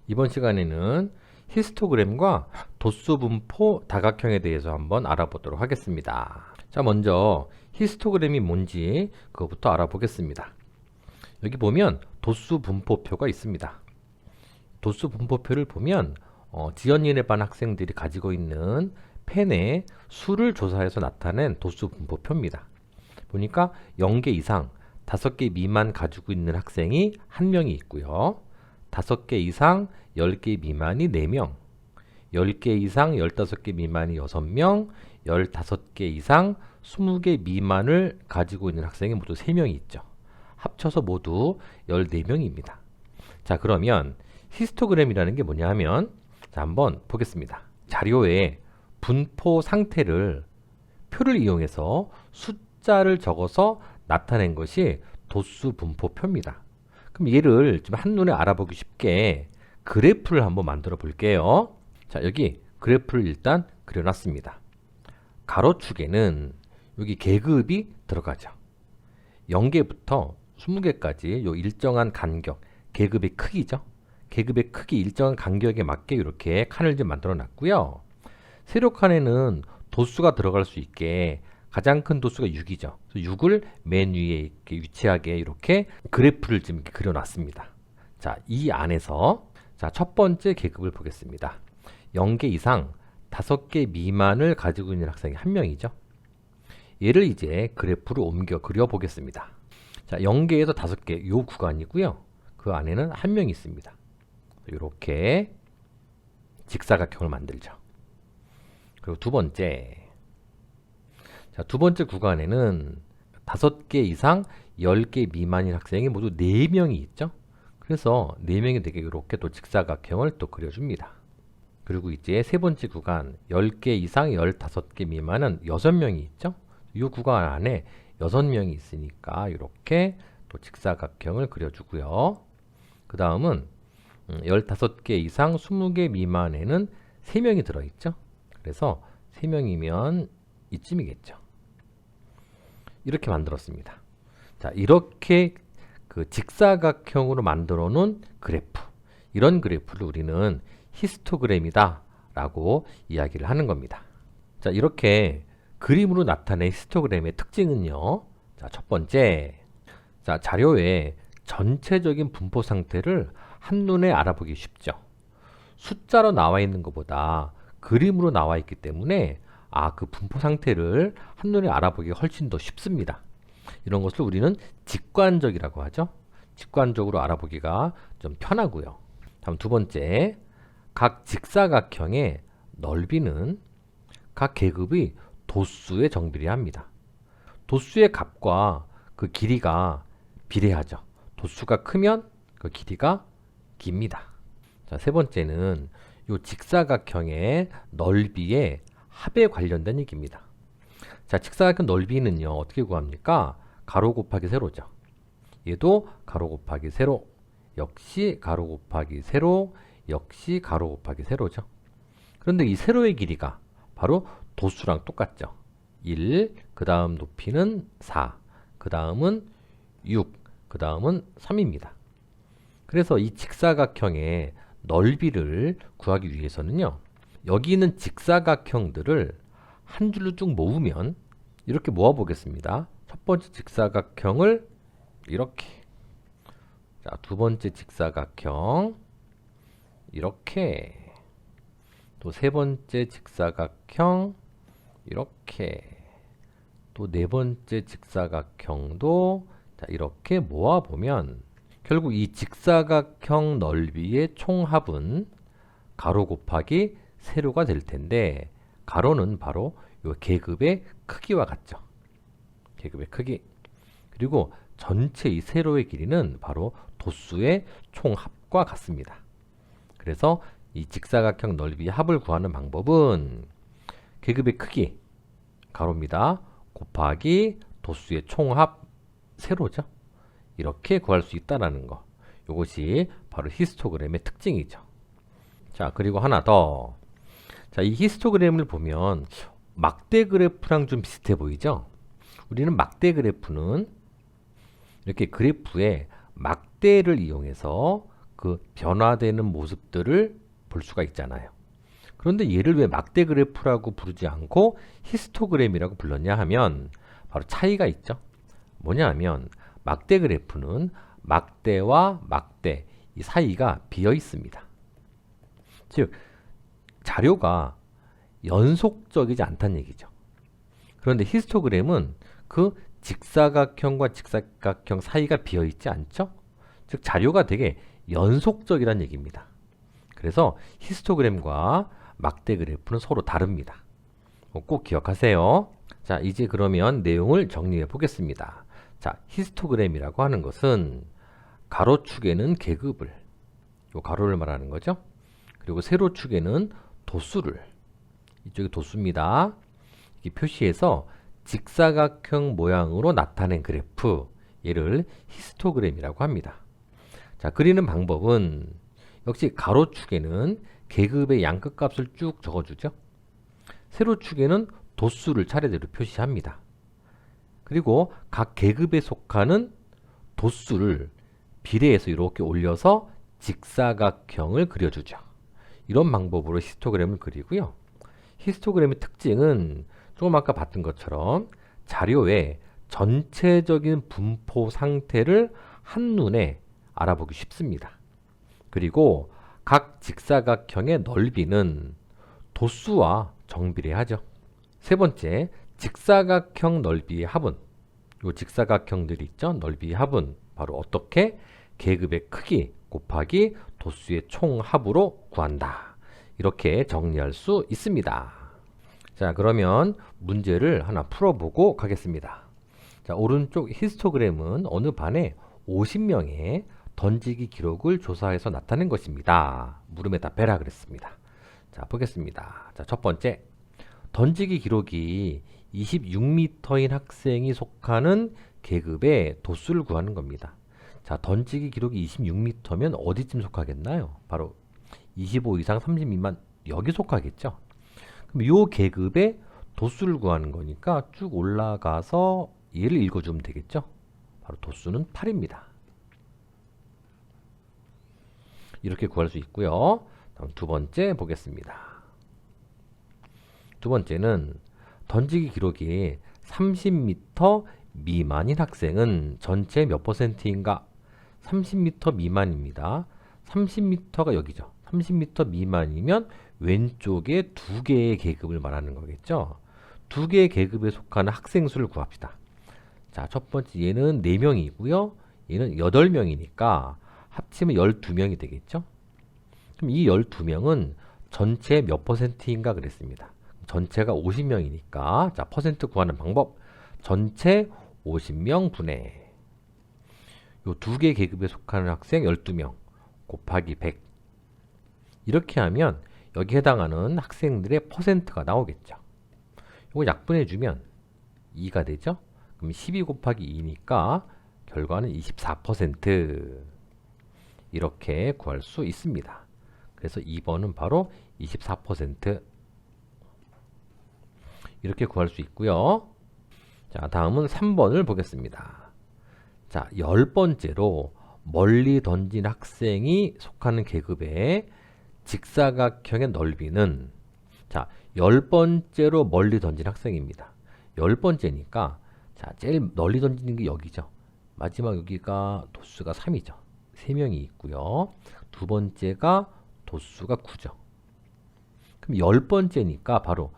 이번 시간에는 히스토그램과 도수 분포 다각형에 대해서 한번 알아보도록 하겠습니다. 자, 먼저 히스토그램이 뭔지 그거부터 알아보겠습니다. 여기 보면 도수 분포표가 있습니다. 도수 분포표를 보면 지연인의 반 학생들이 가지고 있는 펜의 수를 조사해서 나타낸 도수 분포표입니다. 보니까 0개 이상 5개 미만 가지고 있는 학생이 1명이 있고요. 5개 이상 10개 미만이 4명, 10개 이상 15개 미만이 6명, 15개 이상 20개 미만을 가지고 있는 학생이 모두 3명이 있죠. 합쳐서 모두 14명입니다. 자, 그러면 히스토그램이라는 게 뭐냐 하면, 자, 한번 보겠습니다. 자료에 분포 상태를 표를 이용해서 숫자를 적어서 나타낸 것이 도수 분포표입니다. 그럼 얘를 좀 한눈에 알아보기 쉽게 그래프를 한번 만들어 볼게요. 자, 여기 그래프를 일단 그려놨습니다. 가로축에는 여기 계급이 들어가죠. 0개부터 20개까지 요 일정한 간격, 계급의 크기죠. 계급의 크기 일정한 간격에 맞게 이렇게 칸을 좀 만들어 놨고요. 세로칸에는 도수가 들어갈 수 있게 가장 큰 도수가 6이죠. 6을 맨 위에 이렇게 위치하게 이렇게 그래프를 좀 이렇게 그려놨습니다. 자, 이 안에서 자, 첫 번째 계급을 보겠습니다. 0개 이상 5개 미만을 가지고 있는 학생이 1명이죠. 얘를 이제 그래프로 옮겨 그려보겠습니다. 자, 0개에서 5개 요 구간이고요. 그 안에는 1명이 있습니다. 이렇게 직사각형을 만들죠. 그리고 두 번째, 자, 두 번째 구간에는 5개 이상 10개 미만인 학생이 모두 4명이 있죠. 그래서 4명이 되게 이렇게 또 직사각형을 또 그려줍니다. 그리고 이제 세 번째 구간 10개 이상 15개 미만은 6명이 있죠. 이 구간 안에 6명이 있으니까 이렇게 또 직사각형을 그려주고요. 그 다음은 15개 이상 20개 미만에는 3명이 들어있죠. 그래서 3명이면 이쯤이겠죠. 이렇게 만들었습니다. 자, 이렇게 그 직사각형으로 만들어 놓은 그래프, 이런 그래프를 우리는 히스토그램이다 라고 이야기를 하는 겁니다. 자, 이렇게 그림으로 나타낸 히스토그램의 특징은요. 자, 첫 번째, 자, 자료의 전체적인 분포 상태를 한눈에 알아보기 쉽죠. 숫자로 나와 있는 것보다 그림으로 나와 있기 때문에 그 분포 상태를 한눈에 알아보기가 훨씬 더 쉽습니다. 이런 것을 우리는 직관적이라고 하죠. 직관적으로 알아보기가 좀 편하고요. 다음 두 번째, 각 직사각형의 넓이는 각 계급의 도수에 정비례합니다. 도수의 값과 그 길이가 비례하죠. 도수가 크면 그 길이가 깁니다. 자, 세 번째는 이 직사각형의 넓이의 합에 관련된 얘기입니다. 자, 직사각형 넓이는요, 어떻게 구합니까? 가로 곱하기 세로죠. 얘도 가로 곱하기 세로, 역시 가로 곱하기 세로, 역시 가로 곱하기 세로죠. 그런데 이 세로의 길이가 바로 도수랑 똑같죠. 1, 그 다음 높이는 4, 그 다음은 6, 그 다음은 3입니다. 그래서 이 직사각형의 넓이를 구하기 위해서는요, 여기 있는 직사각형들을 한 줄로 쭉 모으면 이렇게 모아보겠습니다. 첫 번째 직사각형을 이렇게, 자, 두 번째 직사각형 이렇게, 또 세 번째 직사각형 이렇게, 또 네 번째 직사각형도 자, 이렇게 모아보면 결국 이 직사각형 넓이의 총합은 가로 곱하기 세로가 될 텐데, 가로는 바로 이 계급의 크기와 같죠. 계급의 크기. 그리고 전체 이 세로의 길이는 바로 도수의 총합과 같습니다. 그래서 이 직사각형 넓이의 합을 구하는 방법은 계급의 크기, 가로입니다. 곱하기 도수의 총합, 세로죠. 이렇게 구할 수 있다는 거. 이것이 바로 히스토그램의 특징이죠. 자, 그리고 하나 더. 자, 이 히스토그램을 보면 막대 그래프랑 좀 비슷해 보이죠? 우리는 막대 그래프는 이렇게 그래프에 막대를 이용해서 그 변화되는 모습들을 볼 수가 있잖아요. 그런데 얘를 왜 막대 그래프라고 부르지 않고 히스토그램이라고 불렀냐 하면 바로 차이가 있죠. 뭐냐 하면 막대 그래프는 막대와 막대 이 사이가 비어 있습니다. 즉 자료가 연속적이지 않다는 얘기죠. 그런데 히스토그램은 그 직사각형과 직사각형 사이가 비어 있지 않죠? 즉 자료가 되게 연속적이라는 얘기입니다. 그래서 히스토그램과 막대 그래프는 서로 다릅니다. 꼭 기억하세요. 자, 이제 그러면 내용을 정리해 보겠습니다. 자, 히스토그램이라고 하는 것은 가로축에는 계급을, 요 가로를 말하는 거죠. 그리고 세로축에는 도수를, 이쪽이 도수입니다. 이 표시해서 직사각형 모양으로 나타낸 그래프, 얘를 히스토그램이라고 합니다. 자, 그리는 방법은 역시 가로축에는 계급의 양끝값을 쭉 적어주죠. 세로축에는 도수를 차례대로 표시합니다. 그리고 각 계급에 속하는 도수를 비례해서 이렇게 올려서 직사각형을 그려주죠. 이런 방법으로 히스토그램을 그리고요. 히스토그램의 특징은 조금 아까 봤던 것처럼 자료의 전체적인 분포 상태를 한눈에 알아보기 쉽습니다. 그리고 각 직사각형의 넓이는 도수와 정비례하죠. 세 번째, 직사각형 넓이의 합은, 요 직사각형들이 있죠. 넓이의 합은 바로 어떻게? 계급의 크기 곱하기 도수의 총합으로 구한다. 이렇게 정리할 수 있습니다. 자, 그러면 문제를 하나 풀어보고 가겠습니다. 자, 오른쪽 히스토그램은 어느 반에 50명의 던지기 기록을 조사해서 나타낸 것입니다. 물음에 답해라 그랬습니다. 자, 보겠습니다. 자, 첫 번째, 던지기 기록이 26m인 학생이 속하는 계급의 도수를 구하는 겁니다. 자, 던지기 기록이 26m면 어디쯤 속하겠나요? 바로 25 이상 30 미만, 여기 속하겠죠. 그럼 이 계급의 도수를 구하는 거니까 쭉 올라가서 얘를 읽어주면 되겠죠. 바로 도수는 8입니다. 이렇게 구할 수 있고요. 다음 두 번째 보겠습니다. 두 번째는 던지기 기록이 30m 미만인 학생은 전체 몇 %인가? 30m 미만입니다. 30m가 여기죠. 30m 미만이면 왼쪽에 두 개의 계급을 말하는 거겠죠. 두 개의 계급에 속하는 학생 수를 구합시다. 자, 첫 번째 얘는 4명이고요. 얘는 8명이니까 합치면 12명이 되겠죠. 그럼 이 12명은 전체 몇 %인가 그랬습니다. 전체가 50명이니까 자, 퍼센트 구하는 방법. 전체 50명 분의 요 두 개 계급에 속하는 학생 12명 곱하기 100. 이렇게 하면 여기 해당하는 학생들의 퍼센트가 나오겠죠. 이거 약분해 주면 2가 되죠. 그럼 12 곱하기 2니까 결과는 24%. 이렇게 구할 수 있습니다. 그래서 2번은 바로 24%. 이렇게 구할 수 있고요. 자, 다음은 3번을 보겠습니다. 자, 10번째로 멀리 던진 학생이 속하는 계급의 직사각형의 넓이는, 자, 10번째로 멀리 던진 학생입니다. 10번째니까 자, 제일 널리 던지는 게 여기죠. 마지막 여기가 도수가 3이죠. 3명이 있고요. 두 번째가 도수가 9죠. 그럼 10번째니까 바로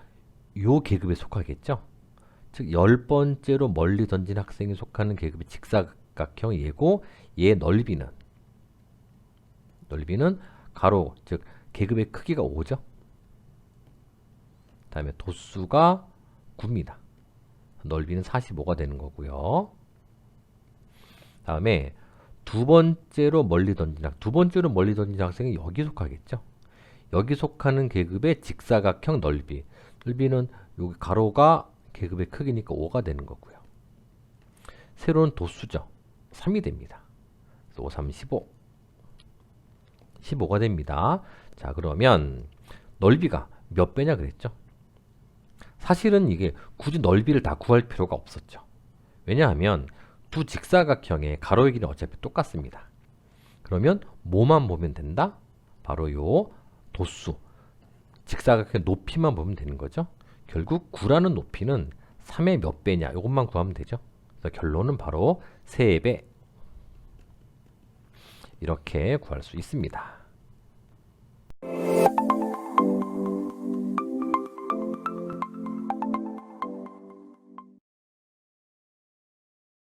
요 계급에 속하겠죠. 즉 10번째로 멀리 던진 학생이 속하는 계급의 직사각형 얘고, 얘 넓이는 가로, 즉 계급의 크기가 5죠. 다음에 도수가 9입니다. 넓이는 45가 되는 거고요. 다음에 두 번째로 멀리 던진 학생이 여기 속하겠죠. 여기 속하는 계급의 직사각형 넓이는 여기 가로가 계급의 크기니까 5가 되는 거고요. 세로는 도수죠. 3이 됩니다. 5, 3, 15. 15가 됩니다. 자, 그러면 넓이가 몇 배냐 그랬죠? 사실은 이게 굳이 넓이를 다 구할 필요가 없었죠. 왜냐하면 두 직사각형의 가로의 길이는 어차피 똑같습니다. 그러면 뭐만 보면 된다? 바로 요 도수, 직사각형 높이만 보면 되는 거죠. 결국 9라는 높이는 3의 몇 배냐 이것만 구하면 되죠. 그래서 결론은 바로 3배 이렇게 구할 수 있습니다.